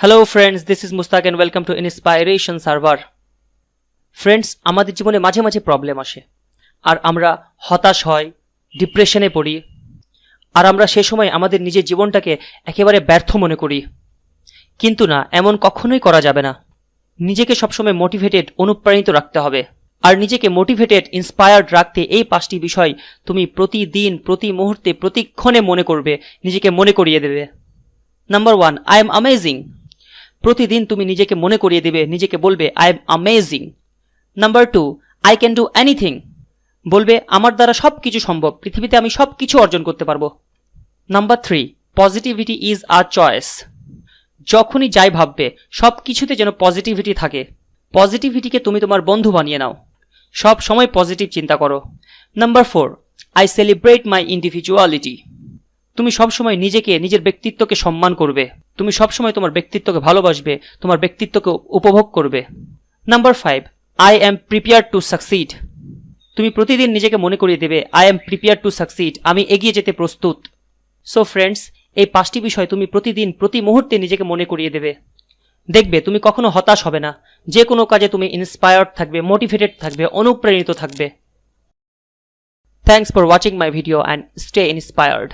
Hello friends, this is Mustaq and welcome to Inspiration Server. Friends, আমাদের জীবনে মাঝে মাঝে প্রবলেম আসে আর আমরা হতাশ হই, ডিপ্রেশনে পড়ি আর আমরা সেই সময় আমাদের নিজের জীবনটাকে একেবারে ব্যর্থ মনে করি। কিন্তু না, এমন কখনোই করা যাবে না। নিজেকে সবসময় মোটিভেটেড, অনুপ্রাণিত রাখতে হবে। আর নিজেকে মোটিভেটেড, ইন্সপায়ার্ড রাখতে এই 5টি বিষয় তুমি প্রতিদিন, প্রতি মুহূর্তে, প্রতিক্ষণে মনে করবে, নিজেকে মনে করিয়ে দেবে। Number 1, I am amazing. প্রতিদিন তুমি নিজেকে মনে করিয়ে দেবে, নিজেকে বলবে I am amazing. Number 2, I can do anything. বলবে আমার দ্বারা সব কিছু সম্ভব, পৃথিবীতে আমি সব কিছু অর্জন করতে পারবো। Number 3, positivity is a choice. যখনই যাই ভাববে সব কিছুতে যেন পজিটিভিটি থাকে। পজিটিভিটিকে তুমি তোমার বন্ধু বানিয়ে নাও, সব সময় পজিটিভ চিন্তা করো। Number 4, I celebrate my individuality. তুমি সবসময় নিজেকে, নিজের ব্যক্তিত্বকে সম্মান করবে। তুমি সবসময় তোমার ব্যক্তিত্বকে ভালোবাসবে, তোমার ব্যক্তিত্বকে উপভোগ করবে। Number 5, I am prepared to succeed. তুমি প্রতিদিন নিজেকে মনে করিয়ে দেবে I am prepared to succeed, আমি এগিয়ে যেতে প্রস্তুত। সো ফ্রেন্ডস, এই 5টি বিষয় তুমি প্রতিদিন, প্রতি মুহূর্তে নিজেকে মনে করিয়ে দেবে। দেখবে তুমি কখনো হতাশ হবে না, যে কোনো কাজে তুমি ইন্সপায়ার্ড থাকবে, মোটিভেটেড থাকবে, অনুপ্রাণিত থাকবে। Thanks for watching my video and stay inspired.